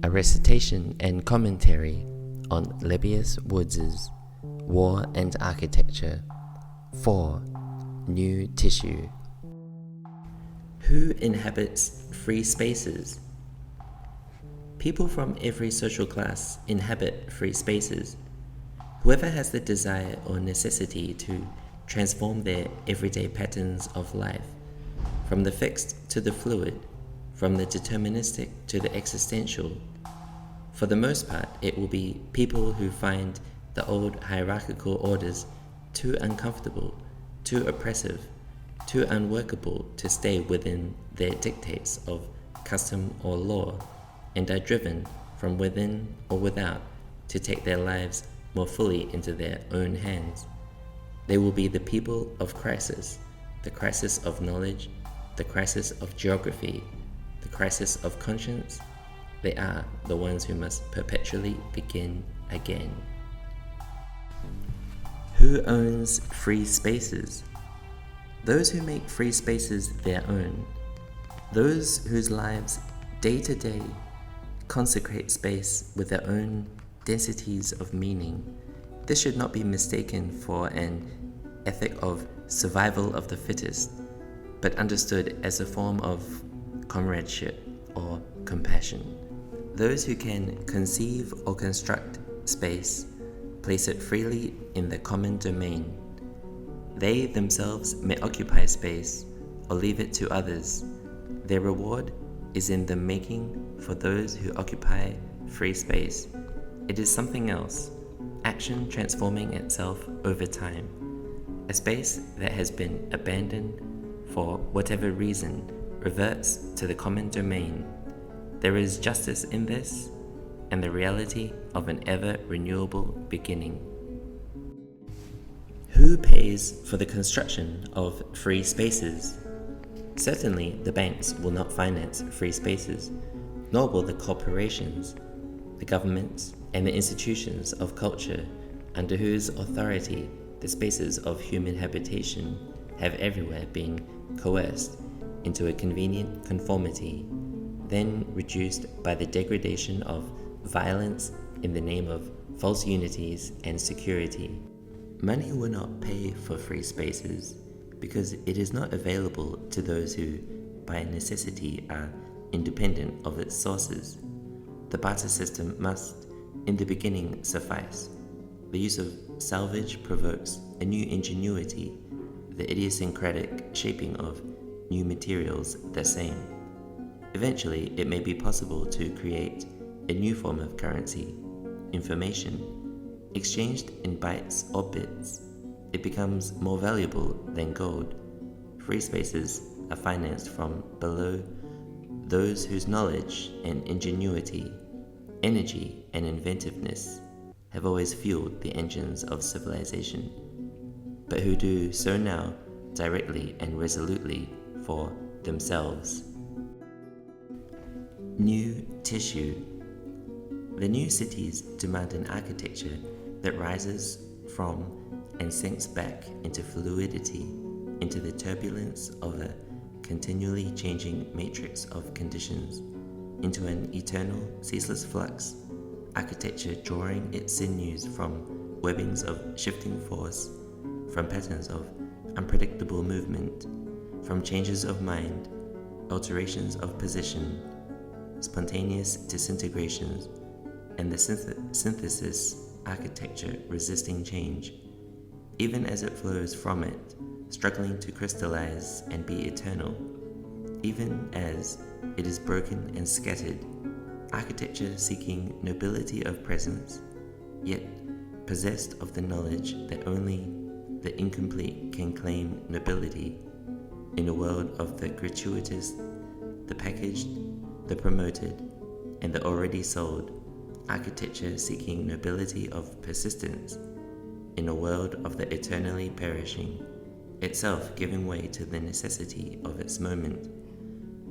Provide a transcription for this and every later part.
a recitation and commentary on Lebbeus Woods' War and Architecture. 4. New Tissue. Who inhabits free spaces? People from every social class inhabit free spaces. Whoever has the desire or necessity to transform their everyday patterns of life, from the fixed to the fluid, from the deterministic to the existential. For the most part, it will be people who find the old hierarchical orders too uncomfortable, too oppressive, too unworkable to stay within their dictates of custom or law, and are driven from within or without to take their lives more fully into their own hands. They will be the people of crisis, the crisis of knowledge, the crisis of geography, the crisis of conscience. They are the ones who must perpetually begin again. Who owns free spaces? Those who make free spaces their own. Those whose lives, day to day, consecrate space with their own densities of meaning. This should not be mistaken for an ethic of survival of the fittest, but understood as a form of comradeship or compassion. Those who can conceive or construct space place it freely in the common domain. They themselves may occupy space or leave it to others. Their reward is in the making for those who occupy free space. It is something else, action transforming itself over time. A space that has been abandoned for whatever reason reverts to the common domain. There is justice in this, and the reality of an ever-renewable beginning. Who pays for the construction of free spaces? Certainly, the banks will not finance free spaces, nor will the corporations, the governments, and the institutions of culture under whose authority the spaces of human habitation have everywhere been coerced into a convenient conformity, then reduced by the degradation of violence in the name of false unities and security. Money will not pay for free spaces because it is not available to those who, by necessity, are independent of its sources. The barter system must, in the beginning, suffice. The use of salvage provokes a new ingenuity, the idiosyncratic shaping of new materials the same. Eventually, it may be possible to create a new form of currency, information. Exchanged in bytes or bits, it becomes more valuable than gold. Free spaces are financed from below those whose knowledge and ingenuity, energy and inventiveness have always fueled the engines of civilization, but who do so now directly and resolutely for themselves. New tissue. The new cities demand an architecture that rises from and sinks back into fluidity, into the turbulence of a continually changing matrix of conditions, into an eternal, ceaseless flux, architecture drawing its sinews from webbings of shifting force, from patterns of unpredictable movement, from changes of mind, alterations of position, spontaneous disintegrations, and the synthesis architecture resisting change, even as it flows from it, struggling to crystallize and be eternal, even as it is broken and scattered, architecture seeking nobility of presence, yet possessed of the knowledge that only the incomplete can claim nobility in a world of the gratuitous, the packaged, the promoted, and the already sold, architecture seeking nobility of persistence in a world of the eternally perishing, itself giving way to the necessity of its moment,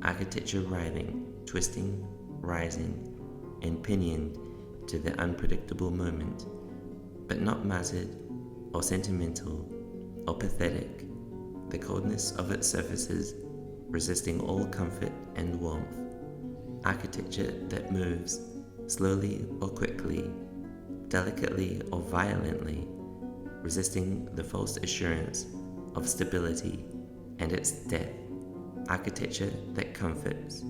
architecture writhing, twisting, rising, and pinioned to the unpredictable moment, but not martyred or sentimental or pathetic, the coldness of its surfaces resisting all comfort and warmth, architecture that moves slowly or quickly, delicately or violently, resisting the false assurance of stability and its death, architecture that comforts,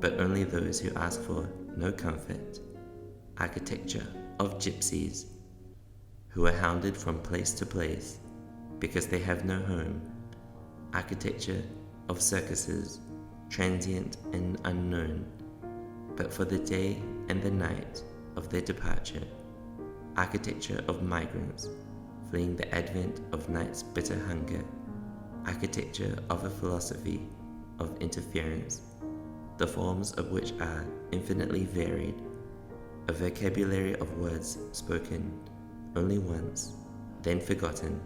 but only those who ask for no comfort, architecture of gypsies, who are hounded from place to place because they have no home, architecture of circuses, transient and unknown, but for the day and the night of their departure, architecture of migrants, fleeing the advent of night's bitter hunger, architecture of a philosophy of interference, the forms of which are infinitely varied, a vocabulary of words spoken only once, then forgotten,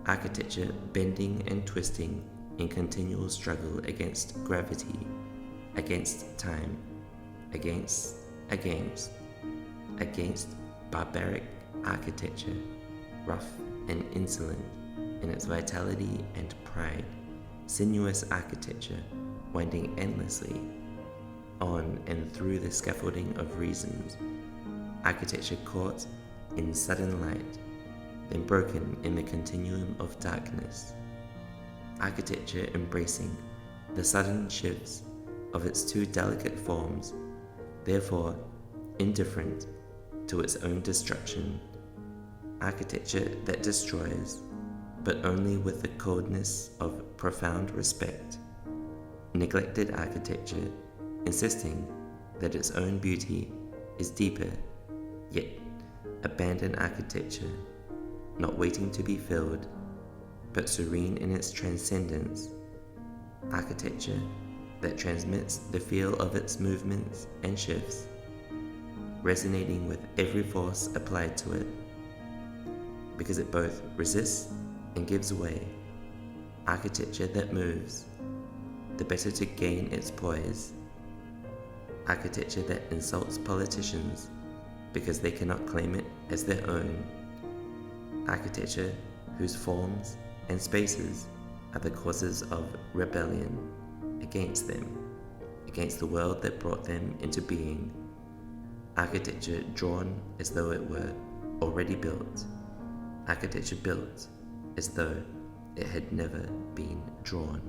architecture bending and twisting in continual struggle against gravity, against time, against barbaric architecture, rough and insolent in its vitality and pride, sinuous architecture winding endlessly on and through the scaffolding of reasons, architecture caught in sudden light, then broken in the continuum of darkness, architecture embracing the sudden shifts of its two delicate forms, therefore indifferent to its own destruction, architecture that destroys, but only with the coldness of profound respect, neglected architecture insisting that its own beauty is deeper, yet abandoned architecture, not waiting to be filled, but serene in its transcendence, architecture that transmits the feel of its movements and shifts, resonating with every force applied to it, because it both resists and gives way, architecture that moves, the better to gain its poise, architecture that insults politicians because they cannot claim it as their own, architecture whose forms and spaces are the causes of rebellion against them, against the world that brought them into being, architecture drawn as though it were already built, architecture built as though it had never been drawn.